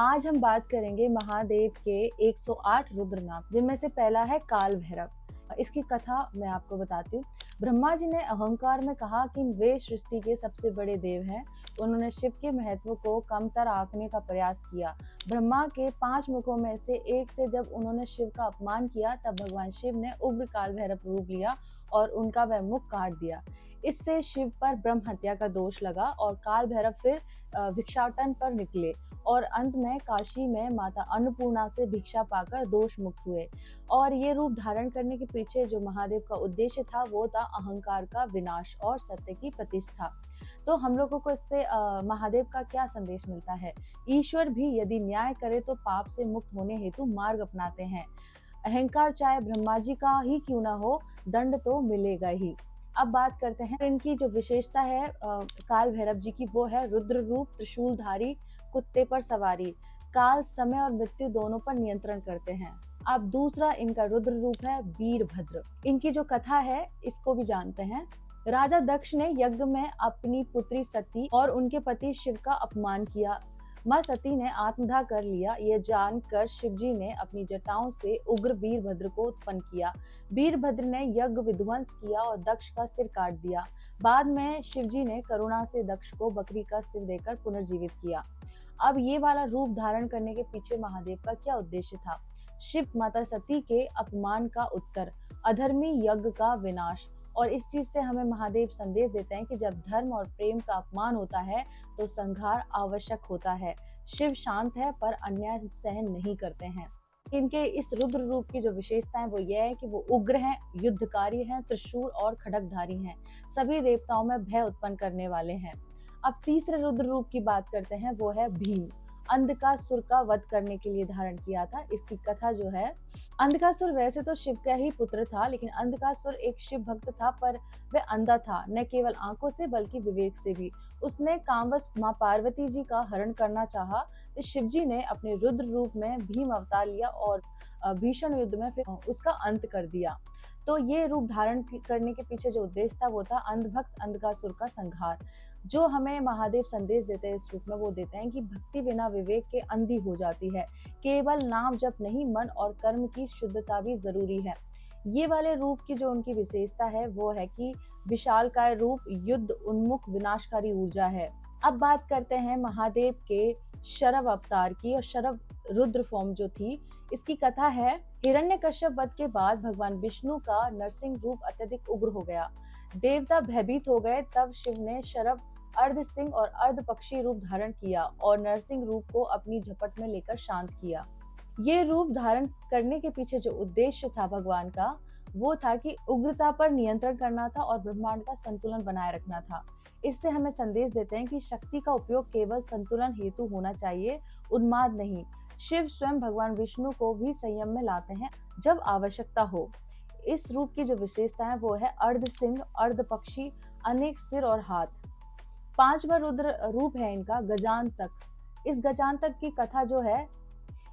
आज हम बात करेंगे महादेव के 108 रुद्र नाम, जिनमें से पहला है काल भैरव। इसकी कथा मैं आपको बताती हूँ। ब्रह्मा जी ने अहंकार में कहा कि वे सृष्टि के सबसे बड़े देव हैं। उन्होंने शिव के महत्व को कमतर आंकने का प्रयास किया। ब्रह्मा के 5 मुखों में से एक से जब उन्होंने शिव का अपमान किया, तब भगवान शिव ने उग्र काल भैरव रूप लिया और उनका वह मुख काट दिया। इससे शिव पर ब्रह्म हत्या का दोष लगा और काल भैरव फिर भिक्षाटन पर निकले और अंत में काशी में माता अन्नपूर्णा से भिक्षा पाकर दोष मुक्त हुए। और ये रूप धारण करने के पीछे जो महादेव का उद्देश्य था वो था अहंकार का विनाश और सत्य की प्रतिष्ठा। तो हम लोगों को इससे महादेव का क्या संदेश मिलता है? ईश्वर भी यदि न्याय करे तो पाप से मुक्त होने हेतु मार्ग अपनाते हैं। अहंकार चाहे ब्रह्मा जी का ही क्यों ना हो, दंड तो मिलेगा ही। अब बात करते हैं इनकी जो विशेषता है काल भैरव जी की, वो है रुद्र रूप, त्रिशूलधारी, कुत्ते पर सवारी। काल, समय और मृत्यु दोनों पर नियंत्रण करते हैं। अब दूसरा इनका रुद्र रूप है वीरभद्र। इनकी जो कथा है इसको भी जानते हैं। राजा दक्ष ने यज्ञ में अपनी पुत्री सती और उनके पति शिव का अपमान किया। मां सती ने आत्मदाह कर लिया। ये जानकर शिवजी ने अपनी जटाओं से उग्र वीरभद्र को उत्पन्न किया। वीरभद्र ने यज्ञ विध्वंस किया और दक्ष का सिर काट दिया। बाद में शिवजी ने करुणा से दक्ष को बकरी का सिर देकर पुनर्जीवित किया। अब ये वाला रूप धारण करने के पीछे महादेव का क्या उद्देश्य था? शिव माता सती के अपमान का उत्तर, अधर्मी यज्ञ का विनाश। और इस चीज से हमें महादेव संदेश देते हैं कि जब धर्म और प्रेम का अपमान होता है तो संहार आवश्यक होता है। शिव शांत है पर अन्याय सहन नहीं करते हैं। इनके इस रुद्र रूप की जो विशेषता है वो ये है कि वो उग्र हैं, युद्धकारी हैं, त्रिशूल और खड्गधारी हैं, सभी देवताओं में भय उत्पन्न करने वाले हैं। अब तीसरे रुद्र रूप की बात करते हैं, वो है भीम। अंधकासुर का वध करने के लिए धारण किया था। इसकी कथा जो है, अंधकासुर वैसे तो शिव का ही पुत्र था, लेकिन अंधकासुर एक शिव भक्त था, पर वह अंधा था, न केवल आंखों से बल्कि विवेक से भी। उसने कामवश मां पार्वती जी का हरण करना चाहा, तो शिव जी ने अपने रुद्र रूप में भीम अवतार लिया और भीषण युद्ध में फिर उसका अंत कर दिया। तो ये रूप धारण करने के पीछे जो उद्देश्य था वो था अंधभक्त अंधकासुर का संहार। जो हमें महादेव संदेश देते हैं इस रूप में, वो देते हैं कि भक्ति बिना विवेक के अंधी हो जाती है। केवल नाम जप नहीं, मन और कर्म की शुद्धता भी जरूरी है। ये वाले रूप की जो उनकी विशेषता है वो है कि विशालकाय रूप, युद्ध उन्मुख, विनाशकारी ऊर्जा है। अब बात करते हैं महादेव के शरव अवतार की। और शरव रुद्र फॉर्म जो थी, इसकी कथा है, हिरण्यकश्यप वध के बाद भगवान विष्णु का नरसिंह रूप अत्यधिक उग्र हो गया। देवता भयभीत हो गए। तब शिव ने शरव, अर्ध सिंह और अर्ध पक्षी रूप धारण किया और नरसिंह रूप को अपनी झपट में लेकर शांत किया। ये रूप धारण करने के पीछे जो उद्देश्य था भगवान का, वो था कि उग्रता पर नियंत्रण करना था और ब्रह्मांड का संतुलन बनाए रखना था। इससे हमें संदेश देते हैं कि शक्ति का उपयोग केवल संतुलन हेतु होना चाहिए, उन्माद नहीं। शिव स्वयं भगवान विष्णु को भी संयम में लाते हैं जब आवश्यकता हो। इस रूप की जो विशेषता है वो है अर्ध सिंह, अर्ध पक्षी, अनेक सिर और हाथ। 5वां रुद्र रूप है इनका गजांतक। इस गजांतक की कथा जो है,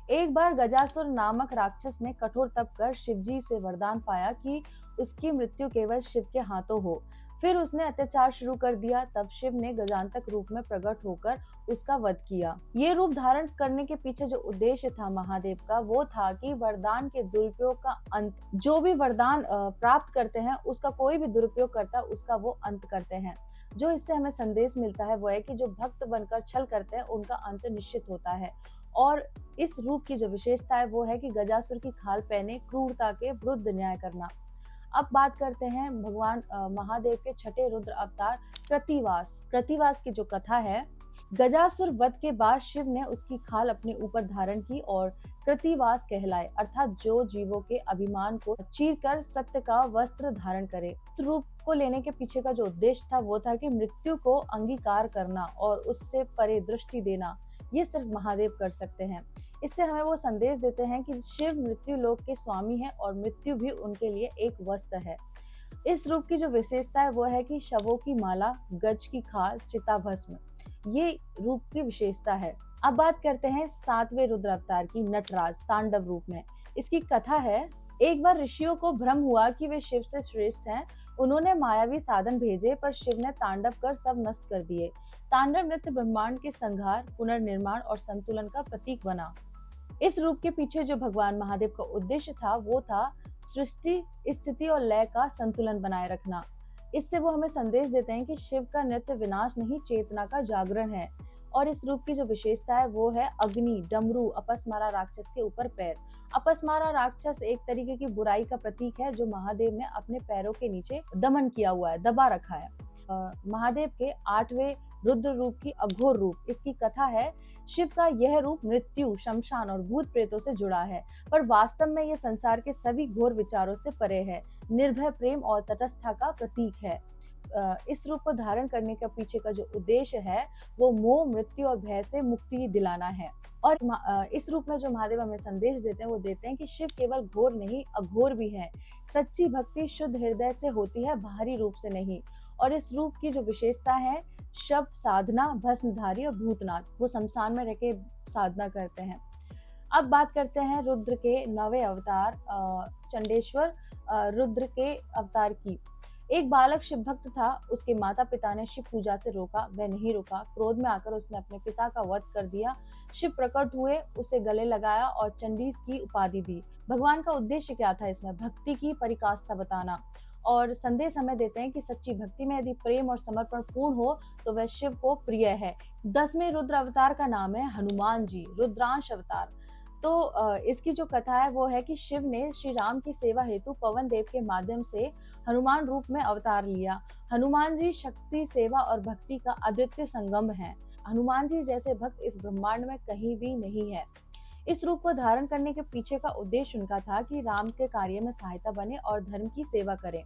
एक बार गजासुर नामक राक्षस ने कठोर तप कर शिवजी से वरदान पाया कि उसकी मृत्यु केवल शिव के हाथों हो। फिर उसने अत्याचार शुरू कर दिया। तब शिव ने गजांतक रूप में प्रकट होकर उसका वध किया। ये रूप धारण करने के पीछे जो उद्देश्य था महादेव का, वो था कि वरदान के दुरुपयोग का अंत। जो भी वरदान प्राप्त करते हैं उसका कोई भी दुरुपयोग करता है उसका वो अंत करते हैं। जो इससे हमें संदेश मिलता है वो है कि जो भक्त बनकर छल करते हैं उनका अंत निश्चित होता है। और इस रूप की जो विशेषता है वो है कि गजासुर की खाल पहने क्रूरता के विरुद्ध न्याय करना। अब बात करते हैं भगवान महादेव के छठे रुद्र अवतार कृतिवास। कृतिवास की जो कथा है, गजासुर वध के बाद शिव ने उसकी खाल अपने ऊपर धारण की और कृतिवास कहलाए, अर्थात जो जीवों के अभिमान को चीरकर सत्य का वस्त्र धारण करे। इस रूप को लेने के पीछे का जो उद्देश्य था वो था कि मृत्यु को अंगीकार करना और उससे परे दृष्टि देना। ये सिर्फ महादेव कर सकते हैं। इससे हमें वो संदेश देते हैं कि शिव मृत्यु लोक के स्वामी है और मृत्यु भी उनके लिए एक वस्त्र है। इस रूप की जो विशेषता है वो है कि शवों की माला, गज की खाल, चिता भस्म, ये रूप की विशेषता है। अब बात करते हैं 7वें रुद्र अवतार की, नटराज तांडव रूप में। इसकी कथा है, एक बार ऋषियों को भ्रम हुआ कि वे शिव से श्रेष्ठ हैं। उन्होंने मायावी साधन भेजे पर शिव ने तांडव कर सब नष्ट कर दिए। तांडव नृत्य ब्रह्मांड के संहार, पुनर्निर्माण और संतुलन का प्रतीक बना। इस रूप के पीछे जो भगवान महादेव का उद्देश्य था वो था सृष्टि, स्थिति और लय का संतुलन बनाए रखना। इससे वो हमें संदेश देते हैं कि शिव का नृत्य विनाश नहीं, चेतना का जागरण है। और इस रूप की जो विशेषता है वो है अग्नि, डमरू, अपस्मारा राक्षस के ऊपर पैर। अपस्मारा राक्षस एक तरीके की बुराई का प्रतीक है जो महादेव ने अपने पैरों के नीचे दमन किया हुआ है, दबा रखा है। महादेव के 8वें रुद्र रूप की अघोर रूप, इसकी कथा है शिव का यह रूप मृत्यु, शमशान और भूत प्रेतों से जुड़ा है, पर वास्तव में यह संसार के सभी घोर विचारों से परे है, निर्भय प्रेम और तटस्थता का प्रतीक है। इस रूप को धारण करने का पीछे का जो उद्देश्य है वो मोह, मृत्यु और भय से मुक्ति दिलाना है। और इस रूप में जो महादेव हमें संदेश देते हैं वो देते हैं कि शिव केवल घोर नहीं, अघोर भी है। सच्ची भक्ति शुद्ध हृदय से होती है, बाहरी रूप से नहीं। और इस रूप की जो विशेषता है, शव साधना, भस्मधारी और भूतनाथ, वो शमशान में रह के साधना करते हैं। अब बात करते हैं रुद्र के 9वें अवतार चंडेश्वर रुद्र के अवतार की। एक बालक शिव भक्त था, उसके माता पिता ने शिव पूजा से रोका, वह नहीं रुका। क्रोध में आकर उसने अपने पिता का वध कर दिया। शिव प्रकट हुए, उसे गले लगाया और चंडीस की उपाधि दी। भगवान का उद्देश्य क्या था इसमें? भक्ति की परिकाष्ठा बताना। और संदेश हमें देते हैं कि सच्ची भक्ति में यदि प्रेम और समर्पण पूर्ण हो तो वह शिव को प्रिय है। 10वें रुद्र अवतार का नाम है हनुमान जी, रुद्रांश अवतार। तो इसकी जो कथा है वो है कि शिव ने श्री राम की सेवा हेतु पवन देव के माध्यम से हनुमान रूप में अवतार लिया। हनुमान जी शक्ति, सेवा और भक्ति का अद्वितीय संगम है। हनुमान जी जैसे भक्त इस ब्रह्मांड में कहीं भी नहीं है। इस रूप को धारण करने के पीछे का उद्देश्य उनका था कि राम के कार्य में सहायता बने और धर्म की सेवा करें।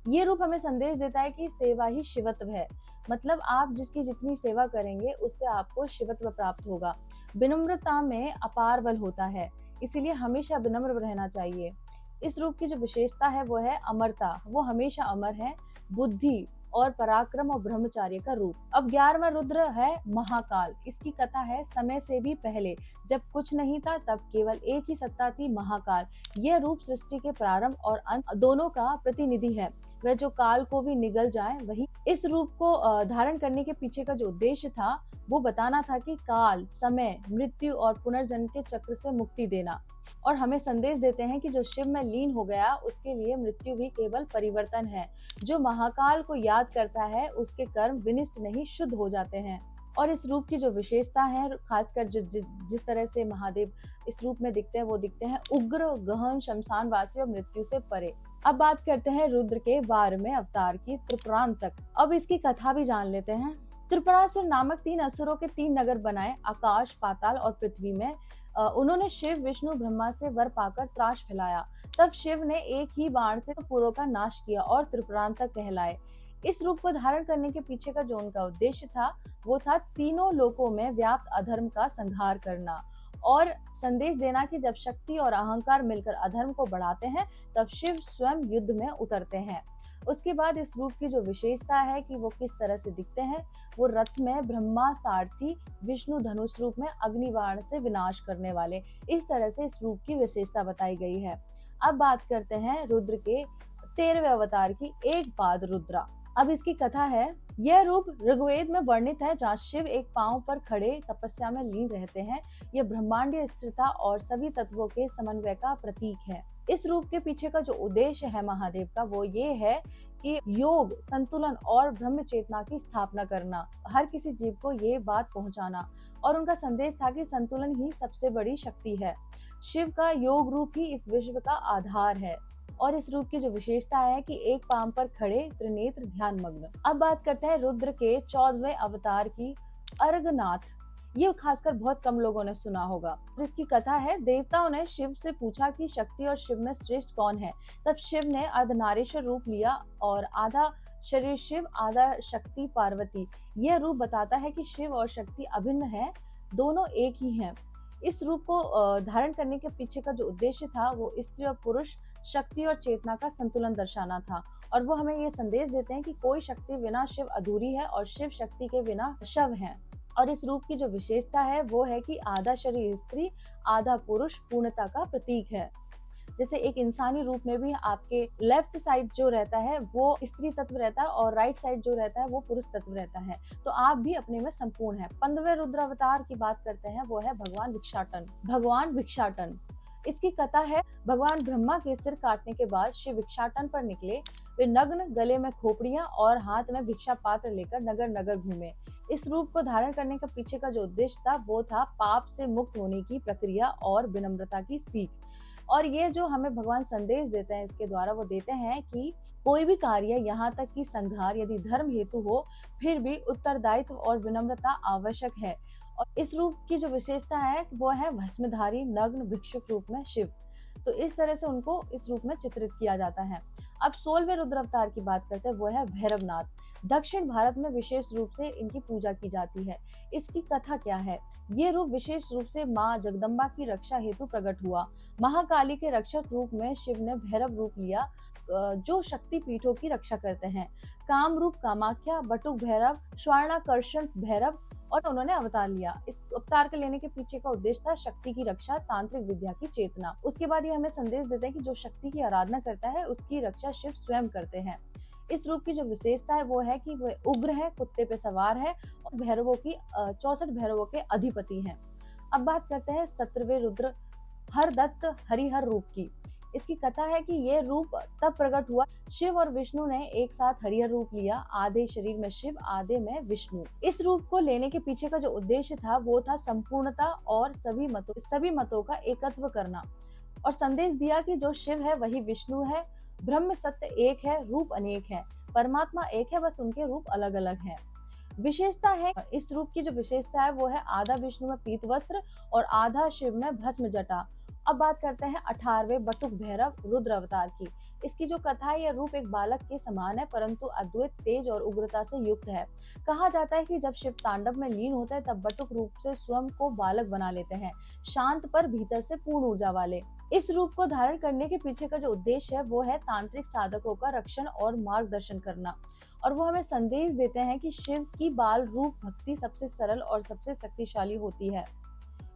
ये रूप हमें संदेश देता है कि सेवा ही शिवत्व है, मतलब आप जिसकी जितनी सेवा करेंगे उससे आपको शिवत्व प्राप्त होगा। विनम्रता में अपार बल होता है, इसीलिए हमेशा विनम्र रहना चाहिए। इस रूप की जो विशेषता है वो है अमरता, वो हमेशा अमर है। बुद्धि और पराक्रम और ब्रह्मचार्य का रूप। अब 11वां रुद्र है महाकाल। इसकी कथा है समय से भी पहले, जब कुछ नहीं था तब केवल एक ही सत्ता थी, महाकाल। यह रूप सृष्टि के प्रारंभ और अंत दोनों का प्रतिनिधि है। वह जो काल को भी निगल जाए वही। इस रूप को धारण करने के पीछे का जो उद्देश्य था वो बताना था कि काल, समय, मृत्यु और पुनर्जन्म के चक्र से मुक्ति देना। और हमें संदेश देते हैं कि जो शिव में लीन हो गया उसके लिए मृत्यु भी केवल परिवर्तन है। जो महाकाल को याद करता है उसके कर्म विनिष्ट नहीं, शुद्ध हो जाते हैं। और इस रूप की जो विशेषता है, खासकर जो जिस तरह से महादेव इस रूप में दिखते हैं वो दिखते हैं उग्र, गहन, शमशानवासी और मृत्यु से परे। अब बात करते हैं रुद्र के 12वें अवतार की, त्रिपुरांतक। अब इसकी कथा भी जान लेते हैं। त्रिपुरासुर नामक 3 असुरों के 3 नगर बनाए, आकाश, पाताल और पृथ्वी में। उन्होंने शिव, विष्णु, ब्रह्मा से वर पाकर त्रास फैलाया। तब शिव ने एक ही बाण से पुरों का नाश किया और त्रिपुरांतक कहलाए। इस रूप को धारण करने के पीछे का जो उनका उद्देश्य था वो था तीनों लोकों में व्याप्त अधर्म का संहार करना और संदेश देना कि जब शक्ति और अहंकार मिलकर अधर्म को बढ़ाते हैं तब शिव स्वयं युद्ध में उतरते हैं। उसके बाद इस रूप की जो विशेषता है कि वो किस तरह से दिखते हैं, वो रथ में ब्रह्मा सारथी, विष्णु धनुष रूप में अग्निबाण से विनाश करने वाले। इस तरह से इस रूप की विशेषता बताई गई है। अब बात करते हैं रुद्र के 13वें अवतार की, एक पाद रुद्रा। अब इसकी कथा है। यह रूप ऋग्वेद में वर्णित है, जहाँ शिव एक पांव पर खड़े तपस्या में लीन रहते हैं। यह ब्रह्मांडीय स्थिरता और सभी तत्वों के समन्वय का प्रतीक है। इस रूप के पीछे का जो उद्देश्य है महादेव का वो ये है कि योग, संतुलन और ब्रह्म चेतना की स्थापना करना, हर किसी जीव को ये बात पहुंचाना। और उनका संदेश था कि संतुलन ही सबसे बड़ी शक्ति है। शिव का योग रूप ही इस विश्व का आधार है। और इस रूप की जो विशेषता है कि एक पांव पर खड़े, त्रिनेत्र, ध्यान मग्न। अब बात करते हैं रुद्र के 14वें अवतार की, अर्घनाथ। ये खासकर बहुत कम लोगों ने सुना होगा। इसकी कथा है, देवताओं ने शिव से पूछा कि शक्ति और शिव में श्रेष्ठ कौन है। तब शिव ने अर्धनारीश्वर रूप लिया और आधा शरीर शिव, आधा शक्ति पार्वती। यह रूप बताता है कि शिव और शक्ति अभिन्न है, दोनों एक ही हैं। इस रूप को धारण करने के पीछे का जो उद्देश्य था वो स्त्री और पुरुष, शक्ति और चेतना का संतुलन दर्शाना था। और वो हमें ये संदेश देते हैं कि कोई शक्ति बिना शिव अधूरी है और शिव शक्ति के बिना शव है। और इस रूप की जो विशेषता है वो है कि आधा शरीर स्त्री, आधा पुरुष पूर्णता का प्रतीक है। जैसे एक इंसानी रूप में भी आपके लेफ्ट साइड जो रहता है वो स्त्री तत्व रहता है और राइट साइड जो रहता है वो पुरुष तत्व रहता है। तो आप भी अपने में संपूर्ण है। 15वें रुद्र अवतार की बात करते हैं, वो है भगवान भिक्षाटन। भगवान भिक्षाटन, इसकी कथा है, भगवान ब्रह्मा के सिर काटने के बाद शिव भिक्षाटन पर निकले। वे नग्न, गले में खोपड़ियां और हाथ में भिक्षा पात्र लेकर नगर नगर घूमे। इस रूप को धारण करने का पीछे का जो उद्देश्य था वो था पाप से मुक्त होने की प्रक्रिया और विनम्रता की सीख। और ये जो हमें भगवान संदेश देते हैं इसके द्वारा, वो देते हैं कि कोई भी कार्य, यहाँ तक कि संहार यदि धर्म हेतु हो, फिर भी उत्तरदायित्व और विनम्रता आवश्यक है। और इस रूप की जो विशेषता है वो है भस्मधारी नग्न भिक्षुक रूप में शिव। तो इस तरह से उनको इस रूप में चित्रित किया जाता है। अब 16वें रुद्र अवतार की बात करते हैं, वो है भैरवनाथ। दक्षिण भारत में विशेष रूप से इनकी पूजा की जाती है। इसकी कथा क्या है? ये रूप विशेष रूप से माँ जगदम्बा की रक्षा हेतु प्रकट हुआ। महाकाली के रक्षक रूप में शिव ने भैरव रूप लिया, जो शक्ति पीठों की रक्षा करते हैं। काम रूप कामाख्या, बटुक भैरव, स्वर्णाकर्षण भैरव, और उन्होंने अवतार लिया। इस अवतार के लेने के पीछे का उद्देश्य था शक्ति की रक्षा, तांत्रिक विद्या की चेतना। उसके बाद ये हमें संदेश देते हैं कि जो शक्ति की आराधना करता है उसकी रक्षा शिव स्वयं करते हैं। इस रूप की जो विशेषता है वो है कि वह उग्र है, कुत्ते पे सवार है और भैरवों की 64 भैरवों के अधिपति हैं। अब बात करते हैं 17वें रुद्र हरदत्त हरिहर रूप की। इसकी कथा है कि यह रूप तब प्रकट हुआ, शिव और विष्णु ने एक साथ हरिहर रूप लिया। आधे शरीर में शिव, आधे में विष्णु। इस रूप को लेने के पीछे का जो उद्देश्य था वो था संपूर्णता और सभी मतों का एकत्व करना, और संदेश दिया कि जो शिव है वही विष्णु है। ब्रह्म सत्य एक है, रूप अनेक है। परमात्मा एक है, बस उनके रूप अलग अलग हैं। विशेषता है, इस रूप की जो विशेषता है वो है आधा विष्णु में पीत वस्त्र और आधा शिव में भस्म जटा। अब बात करते हैं 18वें बटुक भैरव रुद्र अवतार की। इसकी जो कथा है, यह रूप एक बालक के समान है परंतु अद्वैत तेज और उग्रता से युक्त है। कहा जाता है कि जब शिव तांडव में लीन होते हैं तब बटुक रूप से स्वयं को बालक बना लेते हैं, शांत पर भीतर से पूर्ण ऊर्जा वाले। इस रूप को धारण करने के पीछे का जो उद्देश्य है वो है तांत्रिक साधकों का रक्षण और मार्गदर्शन करना। और वो हमें संदेश देते हैं कि शिव की बाल रूप भक्ति सबसे सरल और सबसे शक्तिशाली होती है।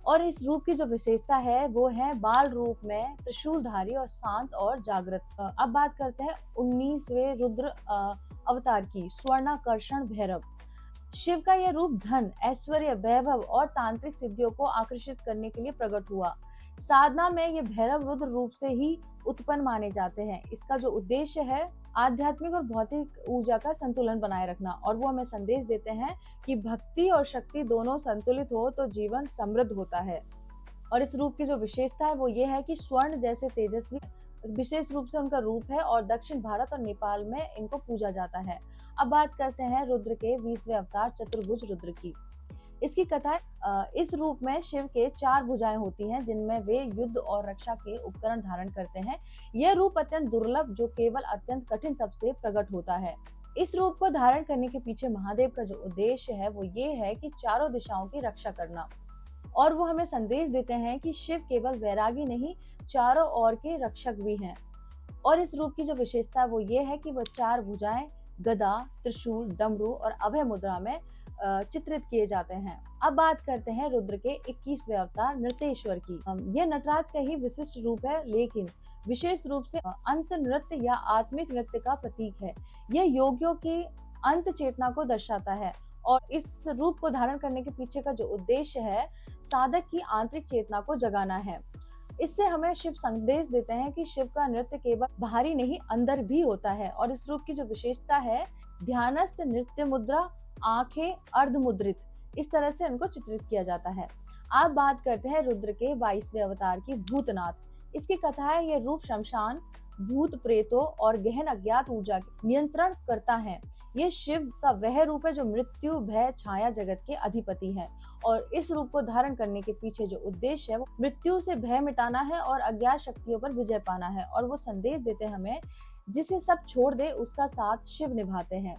और इस रूप की जो विशेषता है वो है बाल रूप में त्रिशूलधारी और शांत और जागृत। अब बात करते हैं 19वें रुद्र अवतार की, स्वर्णाकर्षण भैरव। शिव का यह रूप धन, ऐश्वर्य, वैभव और तांत्रिक सिद्धियों को आकर्षित करने के लिए प्रकट हुआ। साधना में ये भैरव रुद्र रूप से ही उत्पन्न माने जाते हैं। इसका जो उद्देश्य है आध्यात्मिक और भौतिक ऊर्जा का संतुलन बनाए रखना, और वो हमें संदेश देते हैं कि भक्ति और शक्ति दोनों संतुलित हो तो जीवन समृद्ध होता है। और इस रूप की जो विशेषता है वो ये है कि स्वर्ण जैसे तेजस्वी विशेष रूप से उनका रूप है और दक्षिण भारत और नेपाल में इनको पूजा जाता है। अब बात करते हैं रुद्र के 20वें अवतार चतुर्भुज रुद्र की। इसकी कथा, इस रूप में शिव के 4 भुजाएं होती हैं जिनमें वे युद्ध और रक्षा के उपकरण धारण करते हैं। यह रूप अत्यंत दुर्लभ, जो केवल अत्यंत कठिन तप से प्रकट होता है। इस रूप को धारण करने के पीछे महादेव का जो उद्देश्य है वो ये है कि चारों दिशाओं की रक्षा करना। और वो हमें संदेश देते हैं कि शिव केवल वैरागी नहीं, चारों ओर के रक्षक भी हैं। और इस रूप की जो विशेषता है वो ये है कि वह 4 भुजाएं गदा, त्रिशूल, डमरू और अभय मुद्रा में चित्रित किए जाते हैं। अब बात करते हैं रुद्र के 21वें अवतार नृत्येश्वर की। यह नटराज का ही विशिष्ट रूप है, लेकिन विशेष रूप से अंत नृत्य या आत्मिक नृत्य का प्रतीक है। यह योगियों की अंत चेतना को दर्शाता है, और इस रूप को धारण करने के पीछे का जो उद्देश्य है साधक की आंतरिक चेतना को जगाना है। इससे हमें शिव संदेश देते हैं कि शिव का नृत्य केवल बाहरी नहीं, अंदर भी होता है। और इस रूप की जो विशेषता है, ध्यानस्थ नृत्य मुद्रा, आंखें अर्धमुद्रित, इस तरह से इनको चित्रित किया जाता है। अब बात करते हैं रुद्र के 22वें अवतार की, भूतनाथ। इसकी कथा है, यह रूप शमशान, भूत प्रेतों और गहन अज्ञात ऊर्जा नियंत्रण करता है। ये शिव का वह रूप है जो मृत्यु, भय, छाया जगत के अधिपति है। और इस रूप को धारण करने के पीछे जो उद्देश्य है वो मृत्यु से भय मिटाना है और अज्ञात शक्तियों पर विजय पाना है। और वो संदेश देते हैं हमें, जिसे सब छोड़ दे उसका साथ शिव निभाते हैं,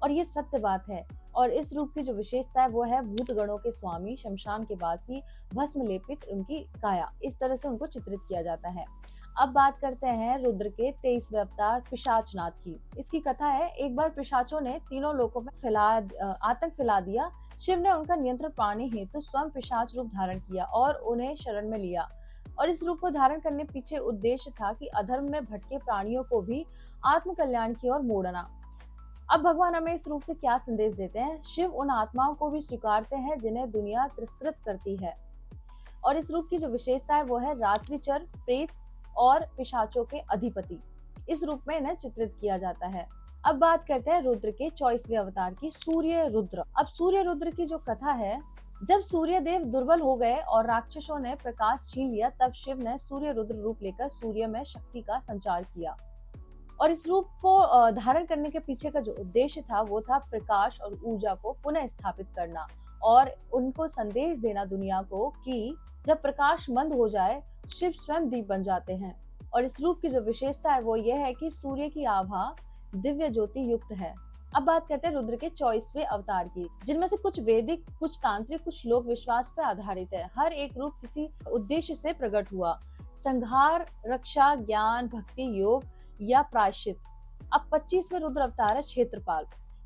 और ये सत्य बात है। और इस रूप की जो विशेषता है वो है भूत गणों के स्वामी, शमशान के वासी, भस्म लेपित उनकी काया, इस तरह से उनको चित्रित किया जाता है। अब बात करते हैं रुद्र के 23वें अवतार पिशाचनाथ की। इसकी कथा है, एक बार पिशाचों ने तीनों लोकों में आतंक फैला दिया। शिव ने उनका नियंत्रण पाने हेतु स्वयं पिशाच रूप धारण किया और उन्हें शरण में लिया। और इस रूप को धारण करने पीछे उद्देश्य था कि अधर्म में भटके प्राणियों को भी आत्म कल्याण की ओर मोड़ना। अब भगवान हमें इस रूप से क्या संदेश देते हैं? शिव उन आत्माओं को भी स्वीकारते हैं जिन्हें दुनिया तिरस्कृत करती है। और इस रूप की जो विशेषता है वो है रात्रिचर, प्रेत और पिशाचों के अधिपति। इस रूप में इन्हें चित्रित किया जाता है। अब बात करते हैं रुद्र के 24वें अवतार की, सूर्य रुद्र। अब सूर्य रुद्र की जो कथा है, जब सूर्य देव दुर्बल हो गए और राक्षसों ने प्रकाश छीन लिया, तब शिव ने सूर्य रुद्र रूप लेकर सूर्य में शक्ति का संचार किया। और इस रूप को धारण करने के पीछे का जो उद्देश्य था वो था प्रकाश और ऊर्जा को पुनः स्थापित करना और उनको संदेश देना दुनिया को कि जब प्रकाश मंद हो जाए, शिव स्वयं दीप बन जाते हैं। और इस रूप की जो विशेषता है वो ये है कि सूर्य की आभा दिव्य ज्योति युक्त है। अब बात करते हैं रुद्र के 24वें अवतार की, जिनमें से कुछ वैदिक, कुछ तांत्रिक, कुछ लोक विश्वास पर आधारित है। हर एक रूप किसी उद्देश्य से प्रकट हुआ: संहार, रक्षा, ज्ञान, भक्ति, योग या प्रायश्चित। अब 25वें रुद्र अवतार है क्षेत्रपाल।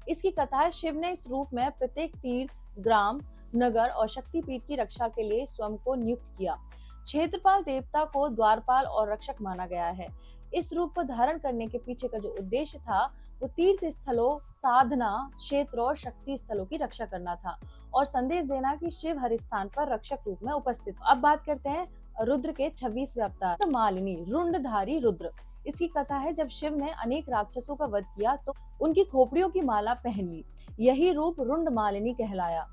इसकी कथा है, शिव ने इस रूप में प्रत्येक तीर्थ, ग्राम, नगर और शक्तिपीठ की रक्षा के लिए स्वयं को नियुक्त किया। क्षेत्रपाल देवता को द्वारपाल और रक्षक माना गया है। इस रूप को धारण करने के पीछे का जो उद्देश्य था वो तीर्थ स्थलों, साधना क्षेत्रों और शक्ति स्थलों की रक्षा करना था और संदेश देना कि शिव हर स्थान पर रक्षक रूप में उपस्थित। अब बात करते हैं रुद्र के 26वें अवतार, मालिनी, रुंडधारी रुद्र। इसकी कथा है, जब शिव ने अनेक राक्षसों का वध किया तो उनकी खोपड़ियों की माला पहन ली। यही रूप रुंड मालिनी कहलाया।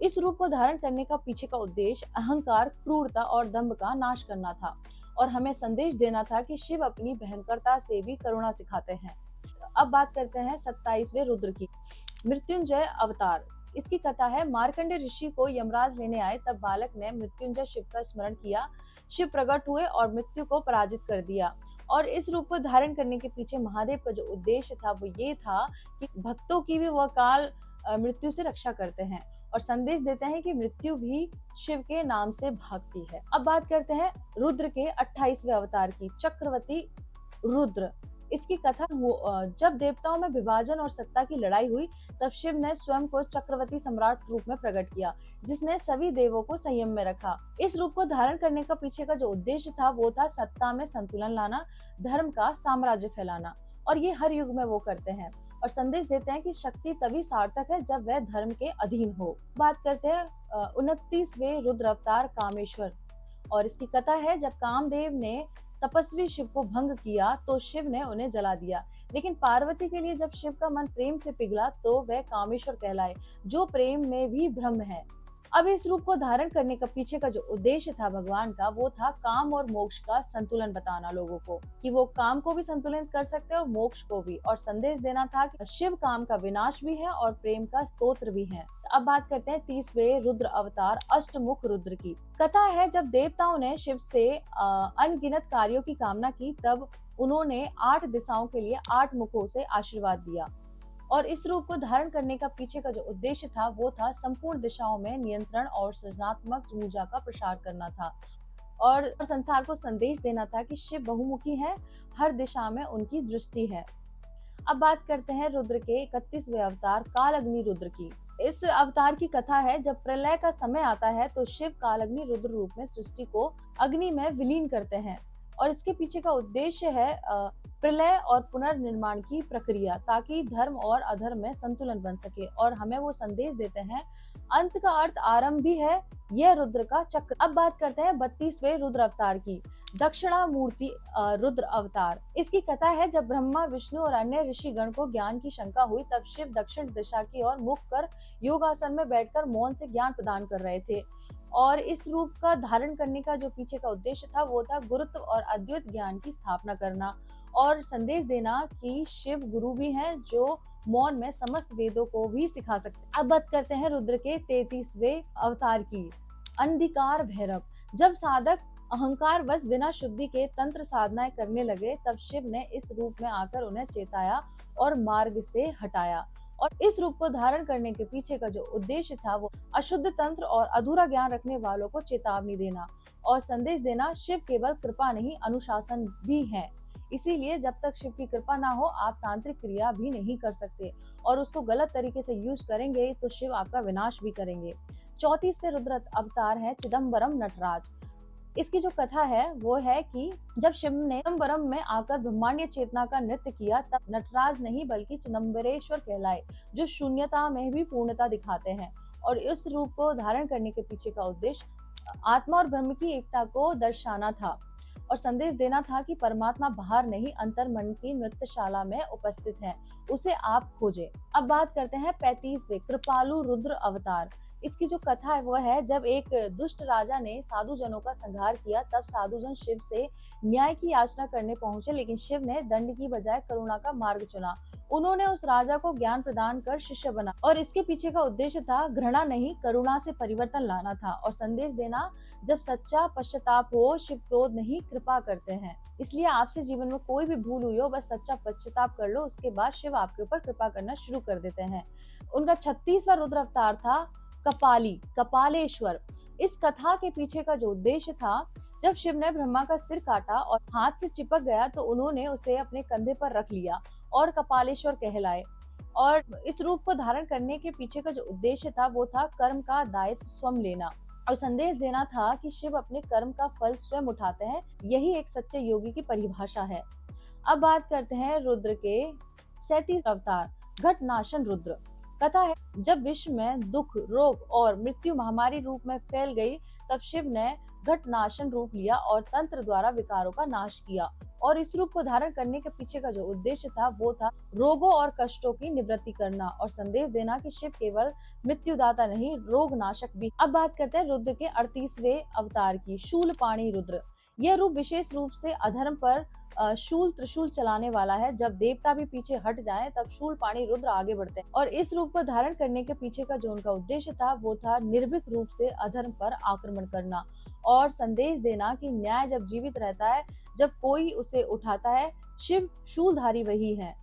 इस रूप को धारण करने का पीछे का उद्देश्य अहंकार, क्रूरता और दंभ का नाश करना था और हमें संदेश देना था कि शिव अपनी भयंकरता से भी करुणा सिखाते हैं। अब बात करते हैं 27वें रुद्र की, मृत्युंजय अवतार। इसकी कथा है, मार्कंडे ऋषि को यमराज लेने आए, तब बालक ने मृत्युंजय शिव का स्मरण किया। शिव प्रकट हुए और मृत्यु को पराजित कर दिया। और इस रूप को धारण करने के पीछे महादेव का जो उद्देश्य था वो ये था कि भक्तों की भी वह काल मृत्यु से रक्षा करते हैं और संदेश देते हैं कि मृत्यु भी शिव के नाम से भागती है। अब बात करते हैं रुद्र के 28वें अवतार की, चक्रवर्ती रुद्र। इसकी कथा जब देवताओं में विभाजन और सत्ता की लड़ाई हुई, तब शिव ने स्वयं को चक्रवर्ती सम्राट रूप में प्रकट किया, जिसने सभी देवों को संयम में रखा। इस रूप को धारण करने का पीछे का जो उद्देश्य था वो था सत्ता में संतुलन लाना, धर्म का साम्राज्य फैलाना। और ये हर युग में वो करते हैं और संदेश देते हैं कि शक्ति तभी सार्थक है जब वह धर्म के अधीन हो। बात करते हैं 29वें रुद्र अवतार, कामेश्वर। और इसकी कथा है, जब कामदेव ने तपस्वी शिव को भंग किया तो शिव ने उन्हें जला दिया, लेकिन पार्वती के लिए जब शिव का मन प्रेम से पिघला तो वह कामेश्वर कहलाए, जो प्रेम में भी ब्रह्म है। अब इस रूप को धारण करने का पीछे का जो उद्देश्य था भगवान का वो था काम और मोक्ष का संतुलन बताना लोगों को, कि वो काम को भी संतुलित कर सकते हैं और मोक्ष को भी, और संदेश देना था कि शिव काम का विनाश भी है और प्रेम का स्तोत्र भी है। अब बात करते हैं 30वें रुद्र अवतार, अष्टमुख रुद्र की। कथा है, जब देवताओं ने शिव से अनगिनत कार्यों की कामना की, तब उन्होंने 8 दिशाओं के लिए 8 मुखों से आशीर्वाद दिया। और इस रूप को धारण करने का पीछे का जो उद्देश्य था वो था संपूर्ण दिशाओं में नियंत्रण और सृजनात्मक ऊर्जा का प्रसार करना था और संसार को संदेश देना था कि शिव बहुमुखी है, हर दिशा में उनकी दृष्टि है। अब बात करते हैं रुद्र के 31वें अवतार, कालअग्नि रुद्र की। इस अवतार की कथा है, जब प्रलय का समय आता है तो शिव कालअग्नि रुद्र रूप में सृष्टि को अग्नि में विलीन करते हैं और इसके पीछे का उद्देश्य है प्रलय और पुनर्निर्माण की प्रक्रिया, ताकि धर्म और अधर्म में संतुलन बन सके। और हमें वो संदेश देते हैं, अंत का अर्थ आरंभ भी है, यह रुद्र का चक्र। अब बात करते हैं 32वें रुद्र अवतार की, दक्षिणामूर्ति रुद्र अवतार। इसकी कथा है, जब ब्रह्मा, विष्णु और अन्य ऋषिगण को ज्ञान की शंका हुई, तब शिव दक्षिण दिशा की ओर मुख कर योगासन में बैठकर मौन से ज्ञान प्रदान कर रहे थे। और इस रूप का धारण करने का जो पीछे का उद्देश्य था वो था गुरुत्व और अद्वैत ज्ञान की स्थापना करना और संदेश देना कि शिव गुरु भी हैं जो मौन में समस्त वेदों को भी सिखा सकते हैं। अब बात करते हैं रुद्र के 33वें अवतार की, अंधिकार भैरव। जब साधक अहंकार वश बिना शुद्धि के तंत्र साधनाएं करने लगे, तब शिव ने इस रूप में आकर उन्हें चेताया और मार्ग से हटाया। और इस रूप को धारण करने के पीछे का जो उद्देश्य था वो अशुद्ध तंत्र और अधूरा ज्ञान रखने वालों को चेतावनी देना और संदेश देना, शिव केवल कृपा नहीं अनुशासन भी है। इसीलिए जब तक शिव की कृपा ना हो आप तांत्रिक क्रिया भी नहीं कर सकते और उसको गलत तरीके से यूज करेंगे तो शिव आपका विनाश भी करेंगे। 34वें रुद्र अवतार है चिदम्बरम नटराज। इसकी जो कथा है वो है कि जब शिव ने चिदम्बरम में आकर ब्रह्मांडीय चेतना का नृत्य किया तब नटराज नहीं बल्कि चिदम्बरेश्वर कहलाए, जो शून्यता में भी पूर्णता दिखाते हैं। और इस रूप को धारण करने के पीछे का उद्देश्य आत्मा और ब्रह्म की एकता को दर्शाना था और संदेश देना था कि परमात्मा बाहर नहीं अंतर मन की नृत्यशाला में उपस्थित है, उसे आप खोजें। अब बात करते हैं 35वें कृपालु रुद्र अवतार। इसकी जो कथा है वो है, जब एक दुष्ट राजा ने साधु जनों का संहार किया तब साधु जन शिव से न्याय की याचना करने पहुंचे, लेकिन शिव ने दंड की बजाय करुणा का मार्ग चुना। उन्होंने उस राजा को ज्ञान प्रदान कर शिष्य बना और इसके पीछे का उद्देश्य था घृणा नहीं करुणा से परिवर्तन लाना था और संदेश देना, जब सच्चा पश्चाताप हो शिव क्रोध नहीं कृपा करते हैं। इसलिए आपसे जीवन में कोई भी भूल हुई हो, बस सच्चा पश्चाताप कर लो, उसके बाद शिव आपके ऊपर कृपा करना शुरू कर देते हैं। उनका 36वां रुद्र अवतार था कपालेश्वर। इस कथा के पीछे का जो उद्देश्य था, जब शिव ने ब्रह्मा का सिर काटा और हाथ से चिपक गया तो उन्होंने उसे अपने कंधे पर रख लिया और कपालेश्वर कहलाए। और इस रूप को धारण करने के पीछे का जो उद्देश्य था वो था कर्म का दायित्व स्वयं लेना और संदेश देना था कि शिव अपने कर्म का फल स्वयं उठाते हैं। यही एक सच्चे योगी की परिभाषा है। अब बात करते हैं रुद्र के 37 अवतार घटनाशन रुद्र। कथा है, जब विश्व में दुख रोग और मृत्यु महामारी रूप में फैल गई तब शिव ने घटनाशन रूप लिया और तंत्र द्वारा विकारों का नाश किया। और इस रूप को धारण करने के पीछे का जो उद्देश्य था वो था रोगों और कष्टों की निवृत्ति करना और संदेश देना कि शिव केवल मृत्युदाता नहीं रोग नाशक भी। अब बात करते हैं रुद्र के 38वें अवतार की शूलपाणी रुद्र। यह रूप विशेष रूप से अधर्म पर शूल त्रिशूल चलाने वाला है। जब देवता भी पीछे हट जाएं तब शूलपाणी रुद्र आगे बढ़ते हैं और इस रूप को धारण करने के पीछे का जो उनका उद्देश्य था वो था निर्भीक रूप से अधर्म पर आक्रमण करना और संदेश देना कि न्याय जब जीवित रहता है, जब कोई उसे उठाता है, शिव शूलधारी वही है।